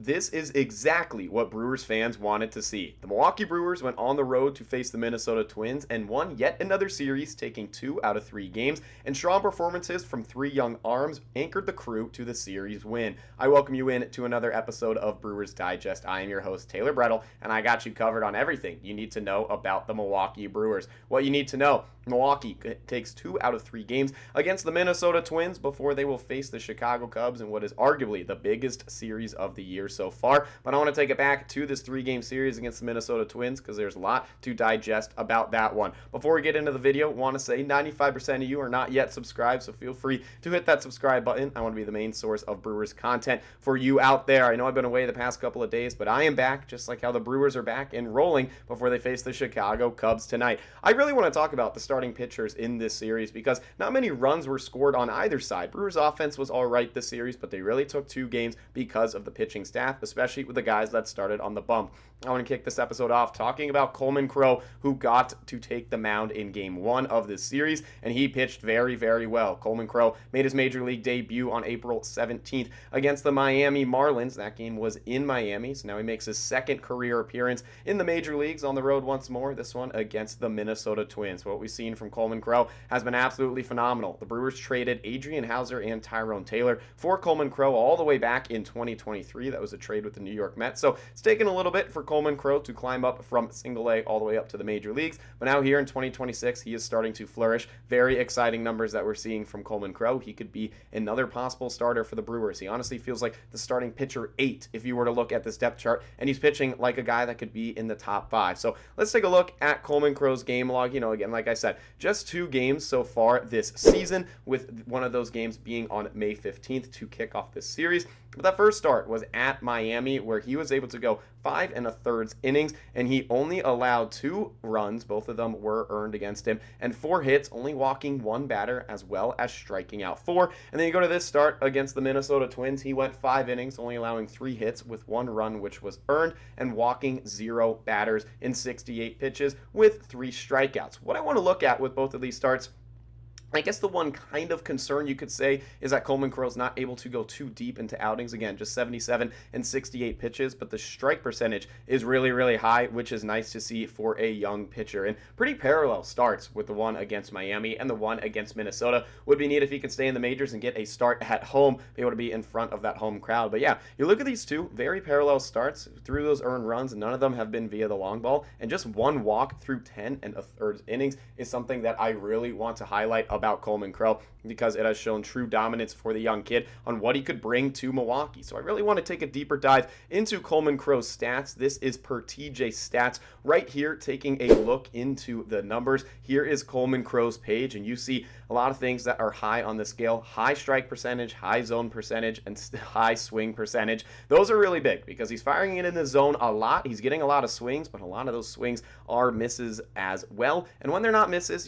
This is exactly what Brewers fans wanted to see. The Milwaukee Brewers went on the road to face the Minnesota Twins and won yet another series, taking 2 out of 3 games, and strong performances from 3 young arms anchored the crew to the series win. I welcome you in to another episode of Brewers Digest. I am your host, Taylor Bretl, and I got you covered on everything you need to know about the Milwaukee Brewers. What you need to know: Milwaukee takes 2 out of 3 games against the Minnesota Twins before they will face the Chicago Cubs in what is arguably the biggest series of the year so far. But I want to take it back to this 3-game series against the Minnesota Twins because there's a lot to digest about that one. Before we get into the video, I want to say 95% of you are not yet subscribed, so feel free to hit that subscribe button. I want to be the main source of Brewers content for you out there. I know I've been away the past couple of days, but I am back, just like how the Brewers are back and rolling before they face the Chicago Cubs tonight. I really want to talk about the starting pitchers in this series because not many runs were scored on either side. Brewers offense was all right this series, but they really took 2 games because of the pitching staff, especially with the guys that started on the bump. I want to kick this episode off talking about Coleman Crowe, who got to take the mound in Game 1 of this series, and he pitched very, very well. Coleman Crowe made his Major League debut on April 17th against the Miami Marlins. That game was in Miami, so now he makes his second career appearance in the Major Leagues on the road once more, this one against the Minnesota Twins. What we've seen from Coleman Crowe has been absolutely phenomenal. The Brewers traded Adrian Houser and Tyrone Taylor for Coleman Crowe all the way back in 2023. That was a trade with the New York Mets, so it's taken a little bit for Coleman Crowe to climb up from single A all the way up to the major leagues, but now here in 2026 he is starting to flourish. Very exciting numbers that we're seeing from Coleman Crowe. He could be another possible starter for the Brewers. He honestly feels like the starting pitcher 8 if you were to look at this depth chart, and he's pitching like a guy that could be in the top 5. So let's take a look at Coleman Crowe's game log. Again, like I said, just 2 games so far this season, with one of those games being on May 15th to kick off this series. But that first start was at Miami, where he was able to go 5 1/3 innings, and he only allowed 2 runs. Both of them were earned against him, and 4 hits, only walking 1 batter as well as striking out 4. And then you go to this start against the Minnesota Twins. He went 5 innings, only allowing 3 hits with 1 run, which was earned, and walking 0 batters in 68 pitches with 3 strikeouts. What I want to look at with both of these starts, I guess the one kind of concern you could say is that Coleman Crowe's not able to go too deep into outings. Again, just 77 and 68 pitches, but the strike percentage is really, really high, which is nice to see for a young pitcher. And pretty parallel starts with the one against Miami and the one against Minnesota. Would be neat if he could stay in the majors and get a start at home, be able to be in front of that home crowd. But yeah, you look at these 2 very parallel starts through those earned runs, and none of them have been via the long ball, and just 1 walk through 10 1/3 innings is something that I really want to highlight about Coleman Crowe, because it has shown true dominance for the young kid on what he could bring to Milwaukee. So I really want to take a deeper dive into Coleman Crowe's stats. This is per TJ Stats right here, taking a look into the numbers. Here is Coleman Crowe's page, and you see a lot of things that are high on the scale: high strike percentage, high zone percentage, and high swing percentage. Those are really big because he's firing it in the zone a lot. He's getting a lot of swings, but a lot of those swings are misses as well. And when they're not misses,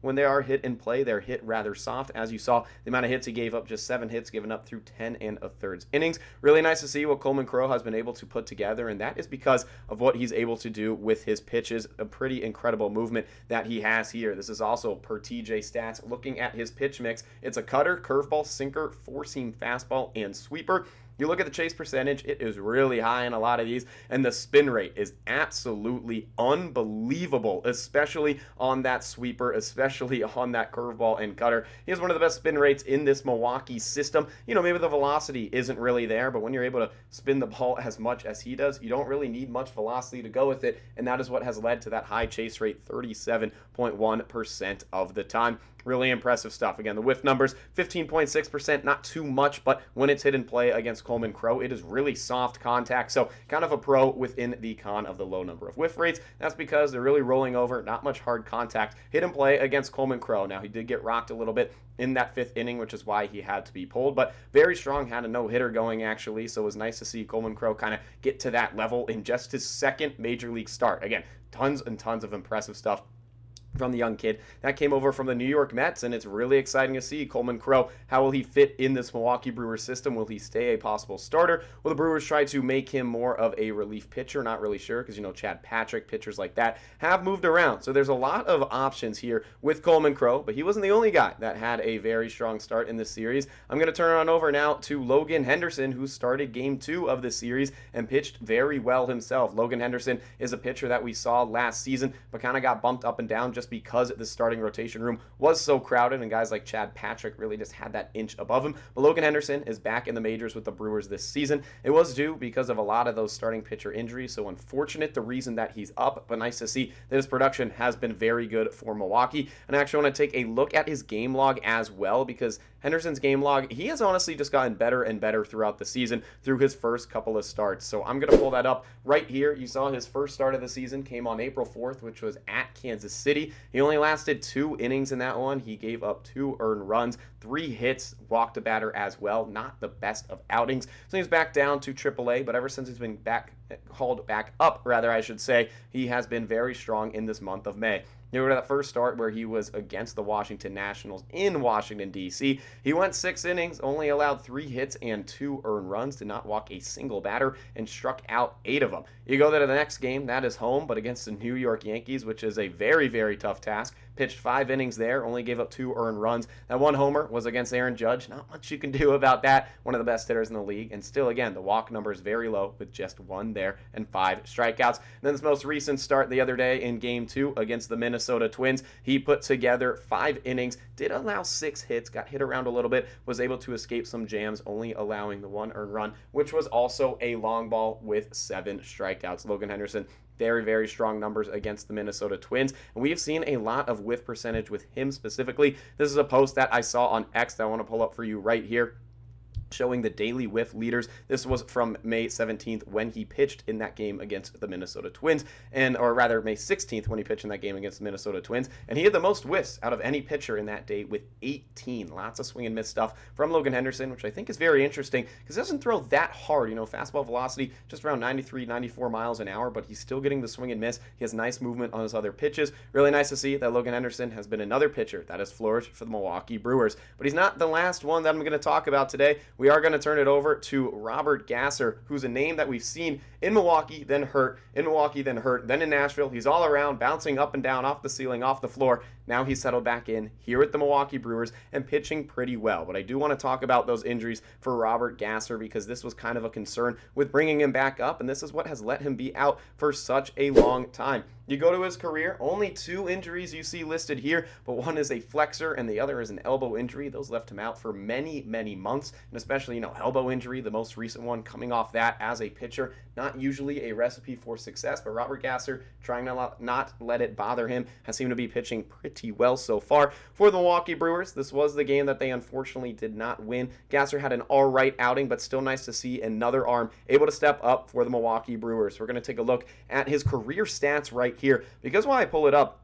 when they are hit in play, they're hit rather soft. As you saw, the amount of hits he gave up, just 7 hits given up through 10 1/3 innings. Really nice to see what Coleman Crowe has been able to put together, and that is because of what he's able to do with his pitches. A pretty incredible movement that he has here. This is also per TJ Stats. Looking at his pitch mix, it's a cutter, curveball, sinker, 4-seam fastball, and sweeper. You look at the chase percentage, it is really high in a lot of these, and the spin rate is absolutely unbelievable, especially on that sweeper, especially on that curveball and cutter. He has one of the best spin rates in this Milwaukee system. Maybe the velocity isn't really there, but when you're able to spin the ball as much as he does, you don't really need much velocity to go with it, and that is what has led to that high chase rate, 37.1% of the time. Really impressive stuff. Again, the whiff numbers, 15.6%, not too much, but when it's hit in play against Coleman Crowe, it is really soft contact, so kind of a pro within the con of the low number of whiff rates. That's because they're really rolling over, not much hard contact hit in play against Coleman Crowe. Now, he did get rocked a little bit in that 5th inning, which is why he had to be pulled, but very strong, had a no-hitter going actually, so it was nice to see Coleman Crowe kind of get to that level in just his 2nd major league start. Again, tons and tons of impressive stuff from the young kid that came over from the New York Mets, and it's really exciting to see Coleman Crow. How will he fit in this Milwaukee Brewers system? Will he stay a possible starter? Will the Brewers try to make him more of a relief pitcher? Not really sure, because Chad Patrick, pitchers like that have moved around. So there's a lot of options here with Coleman Crow, but he wasn't the only guy that had a very strong start in this series. I'm going to turn it on over now to Logan Henderson, who started game 2 of this series and pitched very well himself. Logan Henderson is a pitcher that we saw last season, but kind of got bumped up and down just because the starting rotation room was so crowded and guys like Chad Patrick really just had that inch above him. But Logan Henderson is back in the majors with the Brewers this season. It was due because of a lot of those starting pitcher injuries, so unfortunate the reason that he's up, but nice to see that his production has been very good for Milwaukee. And I actually want to take a look at his game log as well, because Henderson's game log, he has honestly just gotten better and better throughout the season through his first couple of starts. So I'm going to pull that up right here. You saw his first start of the season came on April 4th, which was at Kansas City. He only lasted 2 innings in that one. He gave up 2 earned runs, 3 hits, walked a batter as well. Not the best of outings. So he's back down to AAA, but ever since he's been called back up, I should say, he has been very strong in this month of May. You know, that first start where he was against the Washington Nationals in Washington, D.C., he went 6 innings, only allowed 3 hits and 2 earned runs, did not walk a single batter, and struck out 8 of them. You go to the next game, that is home, but against the New York Yankees, which is a very, very tough task. Pitched 5 innings there, only gave up 2 earned runs. That one homer was against Aaron Judge. Not much you can do about that. One of the best hitters in the league. And still, again, the walk number is very low with just 1 there and 5 strikeouts. And then this most recent start the other day in Game 2 against the Minnesota Twins, he put together 5 innings, did allow 6 hits, got hit around a little bit, was able to escape some jams, only allowing the 1 earned run, which was also a long ball with 7 strikeouts. Logan Henderson, very, very strong numbers against the Minnesota Twins. And we have seen a lot of whiff percentage with him specifically. This is a post that I saw on X that I want to pull up for you right here, showing the daily whiff leaders. This was from May 17th when he pitched in that game against the Minnesota Twins, or rather May 16th when he pitched in that game against the Minnesota Twins, and he had the most whiffs out of any pitcher in that day with 18. Lots of swing and miss stuff from Logan Henderson, which I think is very interesting because he doesn't throw that hard. Fastball velocity just around 93, 94 miles an hour, but he's still getting the swing and miss. He has nice movement on his other pitches. Really nice to see that Logan Henderson has been another pitcher that has flourished for the Milwaukee Brewers. But he's not the last one that I'm going to talk about today. We are going to turn it over to Robert Gasser, who's a name that we've seen in Milwaukee, then hurt, in Milwaukee, then hurt, then in Nashville. He's all around, bouncing up and down, off the ceiling, off the floor. Now he's settled back in here at the Milwaukee Brewers and pitching pretty well. But I do want to talk about those injuries for Robert Gasser because this was kind of a concern with bringing him back up, and this is what has let him be out for such a long time. You go to his career, only 2 injuries you see listed here, but one is a flexor and the other is an elbow injury. Those left him out for many, many months, and especially, elbow injury, the most recent one, coming off that as a pitcher. Not usually a recipe for success, but Robert Gasser, trying to not let it bother him, has seemed to be pitching pretty well so far for the Milwaukee Brewers. This was the game that they unfortunately did not win. Gasser had an all-right outing, but still nice to see another arm able to step up for the Milwaukee Brewers. We're going to take a look at his career stats right here, because when I pull it up,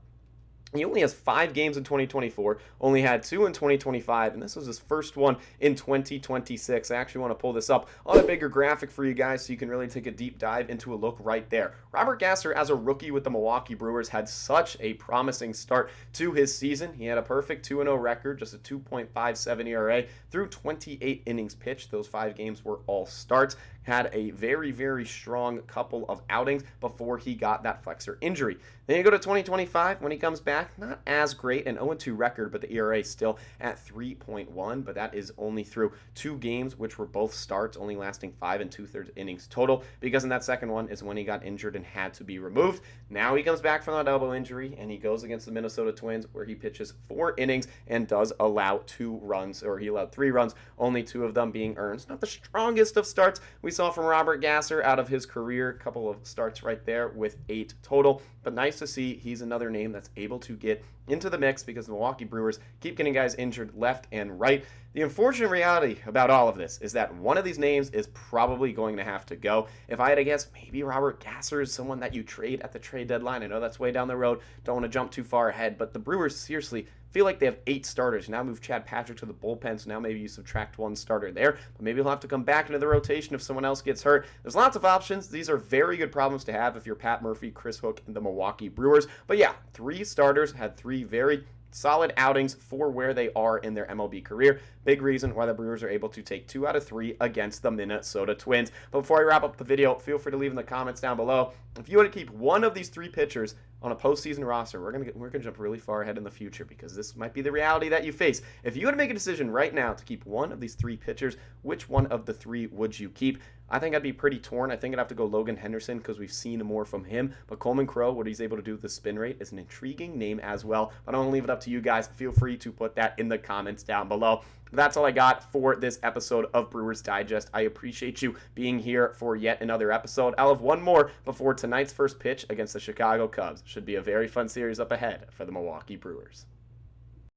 he only has 5 games in 2024, only had 2 in 2025, and this was his first one in 2026. I actually want to pull this up on a bigger graphic for you guys so you can really take a deep dive into a look right there. Robert Gasser, as a rookie with the Milwaukee Brewers, had such a promising start to his season. He had a perfect 2-0 record, just a 2.57 ERA through 28 innings pitched. Those 5 games were all starts. Had a very, very strong couple of outings before he got that flexor injury. Then you go to 2025 when he comes back, not as great, an 0-2 record, but the ERA still at 3.1, but that is only through 2 games, which were both starts, only lasting 5 2/3 innings total, because in that second one is when he got injured and had to be removed. Now he comes back from that elbow injury, and he goes against the Minnesota Twins, where he pitches 4 innings and does allow 2 runs, or he allowed 3 runs, only 2 of them being earned. Not the strongest of starts we saw from Robert Gasser out of his career. A couple of starts right there with 8 total, but nice to see he's another name that's able to get into the mix because the Milwaukee Brewers keep getting guys injured left and right. The unfortunate reality about all of this is that one of these names is probably going to have to go. If I had to guess, maybe Robert Gasser is someone that you trade at the trade deadline. I know that's way down the road. Don't want to jump too far ahead, but the Brewers seriously feel like they have 8 starters. Now move Chad Patrick to the bullpen, so now maybe you subtract 1 starter there. But maybe he'll have to come back into the rotation if someone else gets hurt. There's lots of options. These are very good problems to have if you're Pat Murphy, Chris Hook, and the Milwaukee Brewers. But yeah, 3 starters had 3 very solid outings for where they are in their MLB career. Big reason why the Brewers are able to take 2 out of 3 against the Minnesota Twins. But before I wrap up the video, feel free to leave in the comments down below. If you want to keep one of these 3 pitchers on a postseason roster, we're gonna jump really far ahead in the future because this might be the reality that you face. If you want to make a decision right now to keep one of these 3 pitchers, which one of the 3 would you keep? I think I'd be pretty torn. I think I'd have to go Logan Henderson because we've seen more from him. But Coleman Crowe, what he's able to do with the spin rate, is an intriguing name as well. But I'm going to leave it up to you guys. Feel free to put that in the comments down below. That's all I got for this episode of Brewers Digest. I appreciate you being here for yet another episode. I'll have one more before tonight's first pitch against the Chicago Cubs. Should be a very fun series up ahead for the Milwaukee Brewers.